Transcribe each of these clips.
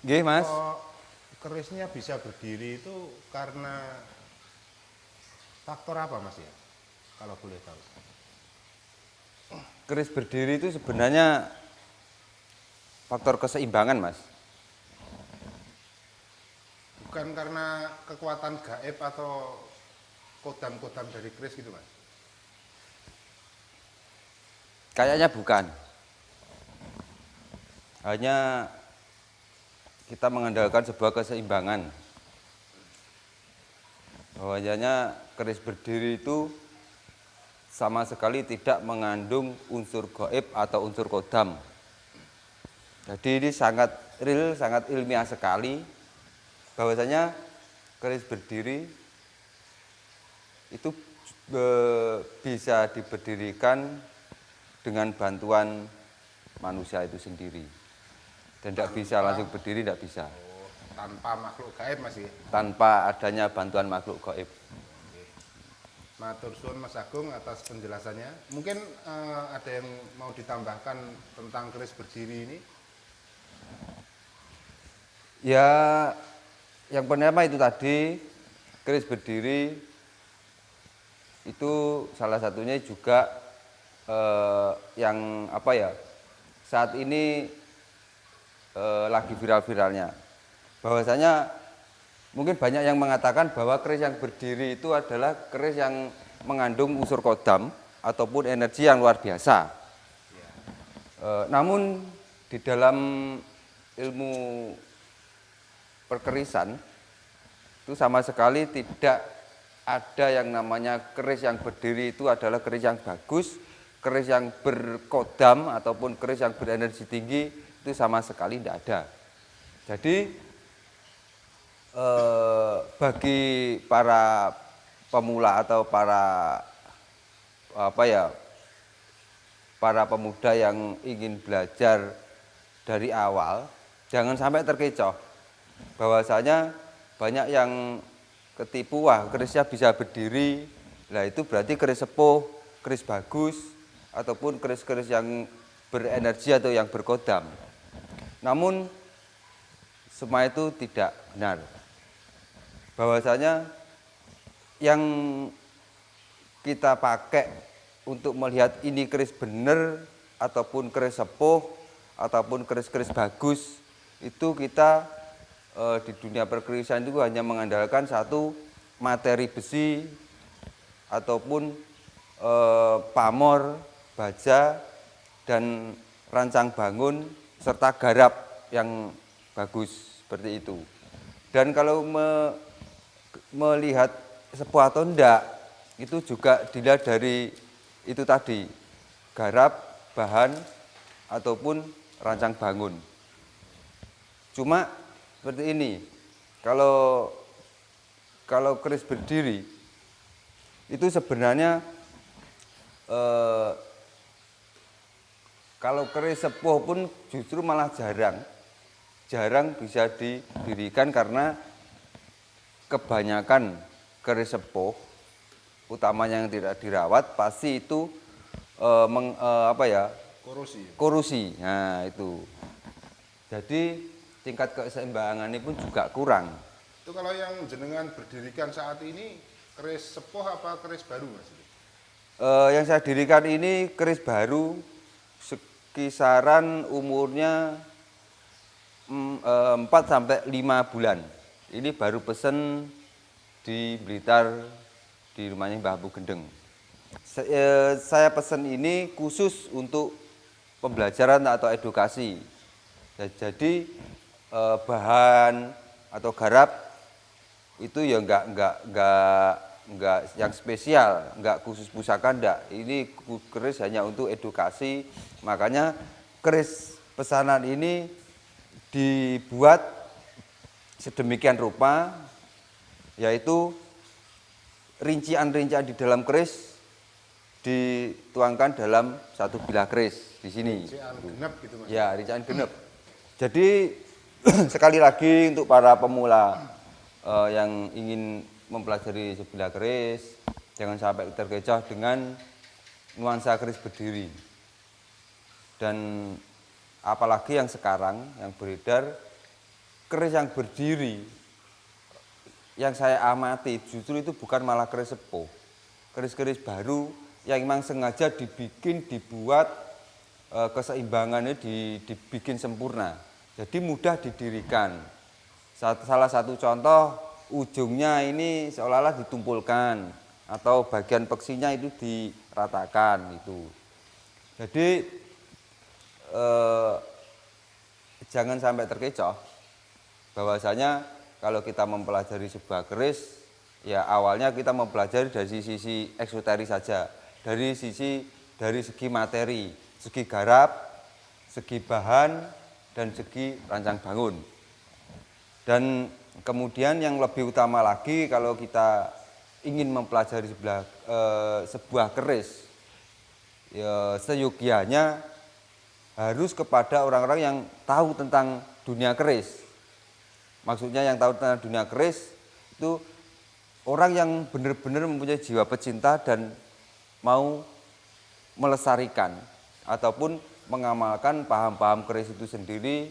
Nggih, Mas. Kok kerisnya bisa berdiri itu karena faktor apa Mas ya? Kalau boleh tahu. Keris berdiri itu sebenarnya faktor keseimbangan, Mas. Bukan karena kekuatan gaib atau kodam-kodam dari keris gitu Mas? Kayaknya bukan. Hanya kita mengandalkan sebuah keseimbangan. Bahwasanya keris berdiri itu sama sekali tidak mengandung unsur gaib atau unsur kodam. Jadi ini sangat real, sangat ilmiah sekali. Bahwasanya keris berdiri itu bisa diberdirikan dengan bantuan manusia itu sendiri. Dan tidak bisa langsung berdiri, tidak bisa. Oh, tanpa makhluk gaib Mas ya? Tanpa adanya bantuan makhluk gaib. Matur suwun Mas Agung atas penjelasannya. Mungkin ada yang mau ditambahkan tentang keris berdiri ini? Ya, yang pertama itu tadi, keris berdiri itu salah satunya juga yang apa ya, saat ini lagi viral-viralnya. Bahwasanya mungkin banyak yang mengatakan bahwa keris yang berdiri itu adalah keris yang mengandung unsur kodam ataupun energi yang luar biasa. Namun di dalam ilmu perkerisan itu sama sekali tidak ada yang namanya keris yang berdiri itu adalah keris yang bagus, keris yang berkodam ataupun keris yang berenergi tinggi itu sama sekali tidak ada. Jadi bagi para pemula atau para para pemuda yang ingin belajar dari awal, jangan sampai terkecoh. Bahwasanya banyak yang ketipu, wah kerisnya bisa berdiri, lah itu berarti keris sepuh, keris bagus, ataupun keris-keris yang berenergi atau yang berkodam. Namun semua itu tidak benar. Bahwasanya yang kita pakai untuk melihat ini keris benar ataupun keris sepuh ataupun keris-keris bagus itu kita di dunia perkerisan itu hanya mengandalkan satu materi besi ataupun pamor, baja dan rancang bangun serta garap yang bagus seperti itu. Dan kalau melihat sepuh atau enggak itu juga dilihat dari itu tadi, garap, bahan ataupun rancang bangun. Cuma seperti ini, kalau keris berdiri itu sebenarnya kalau keris sepuh pun justru malah jarang bisa didirikan karena kebanyakan keris sepuh utamanya yang tidak dirawat pasti itu korosi. Nah itu, jadi tingkat keseimbangannya pun juga kurang. Itu kalau yang jenengan berdirikan saat ini keris sepuh apa keris baru Mas? Yang saya dirikan ini keris baru, kisaran umurnya 4 sampai 5 bulan. Ini baru pesen di Blitar di rumahnya Mbah Bu Gendeng. Saya pesen ini khusus untuk pembelajaran atau edukasi. Jadi bahan atau garap itu ya enggak yang spesial, enggak khusus pusaka enggak. Ini keris hanya untuk edukasi. Makanya keris pesanan ini dibuat sedemikian rupa, yaitu rincian-rincian di dalam keris dituangkan dalam satu bilah keris di sini. Rincian genep gitu Mas. Ya, rincian genep. Jadi sekali lagi untuk para pemula yang ingin mempelajari sebilah keris, jangan sampai terkecoh dengan nuansa keris berdiri. Dan apalagi yang sekarang yang beredar keris yang berdiri yang saya amati justru itu bukan malah keris sepuh. Keris-keris baru yang memang sengaja dibuat keseimbangannya dibikin sempurna. Jadi mudah didirikan. Salah satu contoh ujungnya ini seolah-olah ditumpulkan atau bagian peksinya itu diratakan itu. Jadi jangan sampai terkecoh bahwasanya kalau kita mempelajari sebuah keris, ya awalnya kita mempelajari dari sisi eksoteris saja, dari segi materi, segi garap, segi bahan, dan segi rancang bangun. Dan kemudian yang lebih utama lagi kalau kita ingin mempelajari sebuah keris, ya seyogianya harus kepada orang-orang yang tahu tentang dunia keris. Maksudnya yang tahu tentang dunia keris itu orang yang benar-benar mempunyai jiwa pecinta dan mau melestarikan ataupun mengamalkan paham-paham keris itu sendiri,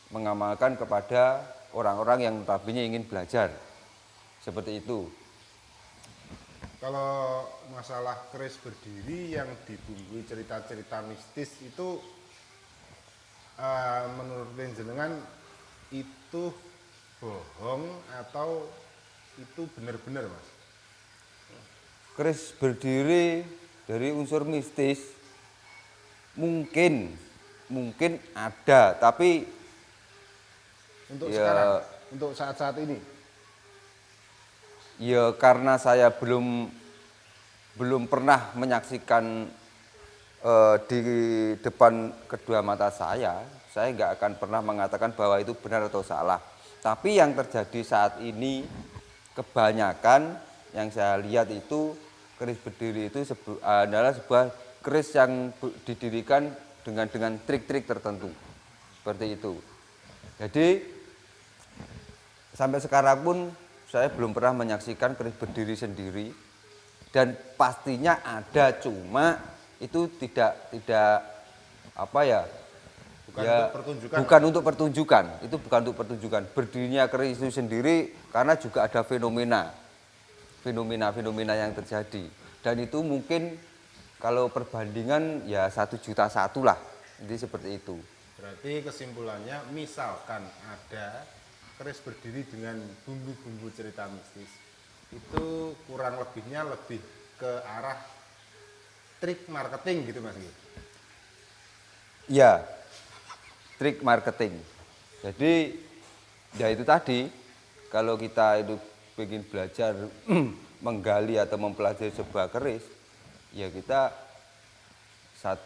mengamalkan kepada orang-orang yang notabene ingin belajar. Seperti itu. Kalau masalah keris berdiri yang dibumbui cerita-cerita mistis itu menurut jenengan itu bohong atau itu benar-benar, Mas? Keris berdiri dari unsur mistis mungkin ada, tapi untuk ya, sekarang, untuk saat-saat ini, ya karena saya belum pernah menyaksikan di depan kedua mata saya nggak akan pernah mengatakan bahwa itu benar atau salah. Tapi yang terjadi saat ini kebanyakan yang saya lihat itu keris berdiri itu adalah sebuah keris yang didirikan dengan trik-trik tertentu. Seperti itu. Jadi sampai sekarang pun saya belum pernah menyaksikan keris berdiri sendiri dan pastinya ada, cuma itu tidak apa ya? Bukan untuk pertunjukan. Itu bukan untuk pertunjukan. Berdirinya keris itu sendiri karena juga ada fenomena yang terjadi. Dan itu mungkin kalau perbandingan ya 1 juta satu lah. Jadi seperti itu. Berarti kesimpulannya misalkan ada keris berdiri dengan bumbu-bumbu cerita mistis, itu kurang lebihnya lebih ke arah trik marketing gitu, Mas? Ya, trik marketing. Jadi ya itu tadi, kalau kita itu ingin belajar menggali atau mempelajari sebuah keris, ya kita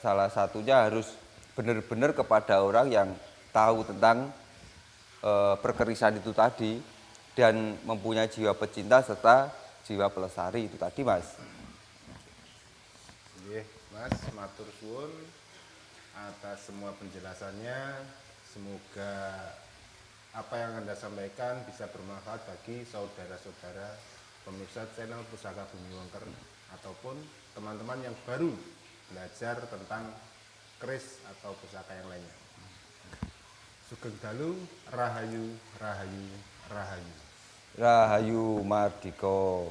salah satunya harus benar-benar kepada orang yang tahu tentang perkerisan itu tadi dan mempunyai jiwa pecinta serta jiwa pelestari itu tadi, Mas. Iya, Mas, matur suwun atas semua penjelasannya. Semoga apa yang Anda sampaikan bisa bermanfaat bagi saudara-saudara pemirsa channel Pusaka Bumi Wangker ataupun teman-teman yang baru belajar tentang keris atau pusaka yang lainnya. Sugeng dalu, rahayu, rahayu, rahayu. Rahayu Mardika.